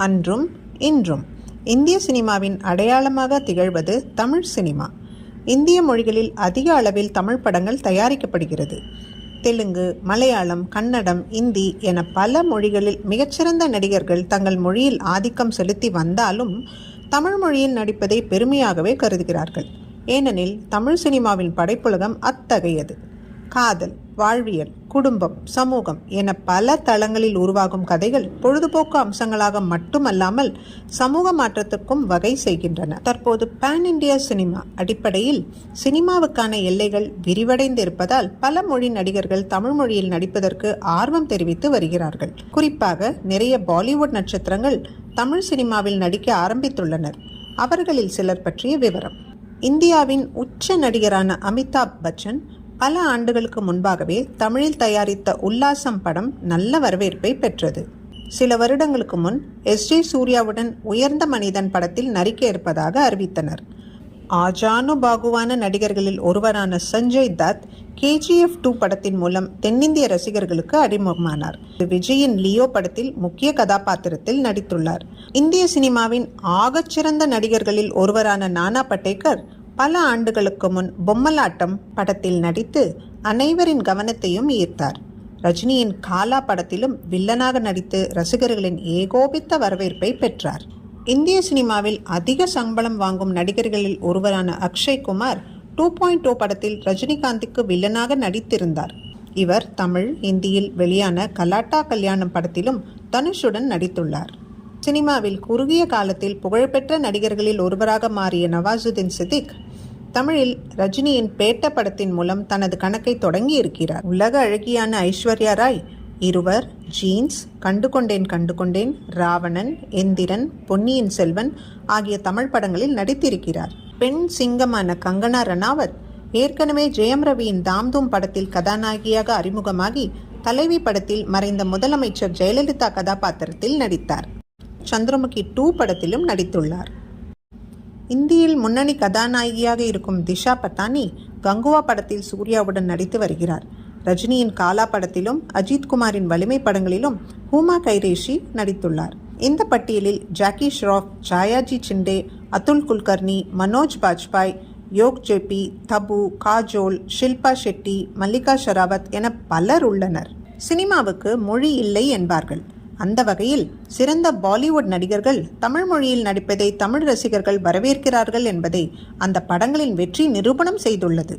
அன்றும் இன்றும் இந்திய சினிமாவின் அடையாளமாக திகழ்வது தமிழ் சினிமா. இந்திய மொழிகளில் அதிக அளவில் தமிழ் படங்கள் தயாரிக்கப்படுகிறது. தெலுங்கு, மலையாளம், கன்னடம், இந்தி என பல மொழிகளில் மிகச்சிறந்த நடிகர்கள் தங்கள் மொழியில் ஆதிக்கம் செலுத்தி வந்தாலும் தமிழ் மொழியில் நடிப்பதை பெருமையாகவே கருதுகிறார்கள். ஏனெனில் தமிழ் சினிமாவின் படைப்புலகம் அத்தகையது. காதல், வாழ்வியல், குடும்பம், சமூகம் என பல தளங்களில் உருவாகும் கதைகள் பொழுதுபோக்கு அம்சங்களாக மட்டுமல்லாமல் சமூக மாற்றத்துக்கும் வகை செய்கின்றன. தற்போது பேன் இண்டியா சினிமா அடிப்படையில் சினிமாவுக்கான எல்லைகள் விரிவடைந்திருப்பதால் பல மொழி நடிகர்கள் தமிழ் மொழியில் நடிப்பதற்கு ஆர்வம் தெரிவித்து வருகிறார்கள். குறிப்பாக நிறைய பாலிவுட் நட்சத்திரங்கள் தமிழ் சினிமாவில் நடிக்க ஆரம்பித்துள்ளனர். அவர்களில் சிலர் பற்றிய விவரம். இந்தியாவின் உச்ச நடிகரான அமிதாப் பச்சன் பல ஆண்டுகளுக்கு முன்பாகவே தமிழில் தயாரித்த உல்லாசம் படம் நல்ல வரவேற்பை பெற்றது. சில வருடங்களுக்கு முன் எஸ்.ஜே. சூர்யாவுடன் உயர்ந்த மனிதன் படத்தில் நடிக்க இருப்பதாக அறிவித்தனர். ஆஜானுபாகுவான நடிகர்களில் ஒருவரான சஞ்சய் தத் KGF 2 படத்தின் மூலம் தென்னிந்திய ரசிகர்களுக்கு அறிமுகமானார். விஜயின் லியோ படத்தில் முக்கிய கதாபாத்திரத்தில் நடித்துள்ளார். இந்திய சினிமாவின் ஆகச்சிறந்த நடிகர்களில் ஒருவரான நானா படேகர் பல ஆண்டுகளுக்கு முன் பொம்மலாட்டம் படத்தில் நடித்து அனைவரின் கவனத்தையும் ஈர்த்தார். ரஜினியின் காலா படத்திலும் வில்லனாக நடித்து ரசிகர்களின் ஏகோபித்த வரவேற்பை பெற்றார். இந்திய சினிமாவில் அதிக சம்பளம் வாங்கும் நடிகர்களில் ஒருவரான அக்ஷய் குமார் 2.0 படத்தில் ரஜினிகாந்துக்கு வில்லனாக நடித்திருந்தார். இவர் தமிழ், இந்தியில் வெளியான கலாட்டா கல்யாணம் படத்திலும் தனுஷுடன் நடித்துள்ளார். சினிமாவில் குறுகிய காலத்தில் புகழ்பெற்ற நடிகர்களில் ஒருவராக மாறிய நவாசுதீன் சித்திக் தமிழில் ரஜினியின் பேட்ட படத்தின் மூலம் தனது கணக்கை தொடங்கி இருக்கிறார். உலக அழகியான ஐஸ்வர்யா ராய் இருவர், ஜீன்ஸ், கண்டுகொண்டேன், ராவணன், எந்திரன், பொன்னியின் செல்வன் ஆகிய தமிழ் படங்களில் நடித்திருக்கிறார். பெண் சிங்கமான கங்கனா ரனாவத் ஏற்கனவே ஜெயம் ரவியின் தாம்தூம் படத்தில் கதாநாயகியாக அறிமுகமாகி தலைவி படத்தில் மறைந்த முதலமைச்சர் ஜெயலலிதா கதாபாத்திரத்தில் நடித்தார். சந்திரமுகி 2 படத்திலும் நடித்துள்ளார். இந்தியில் முன்னணி கதாநாயகியாக இருக்கும் திஷா பத்தானி கங்குவா படத்தில் சூர்யாவுடன் நடித்து வருகிறார். ரஜினியின் காலா படத்திலும் அஜித்குமாரின் வலிமை படங்களிலும் ஹூமா கைரேஷி நடித்துள்ளார். இந்த பட்டியலில் ஜாக்கி ஷ்ராஃப், ஜாயாஜி சிண்டே, அதுல் குல்கர்னி, மனோஜ் பாஜ்பாய், யோக் ஜேபி, தபு, காஜோல், ஷில்பா ஷெட்டி, மல்லிகா ஷராவத் என பலர் உள்ளனர். சினிமாவுக்கு மொழி இல்லை என்பார்கள். அந்த வகையில் சிறந்த பாலிவுட் நடிகர்கள் தமிழ் மொழியில் நடிப்பதை தமிழ் ரசிகர்கள் வரவேற்கிறார்கள் என்பதை அந்த படங்களின் வெற்றி நிரூபணம் செய்துள்ளது.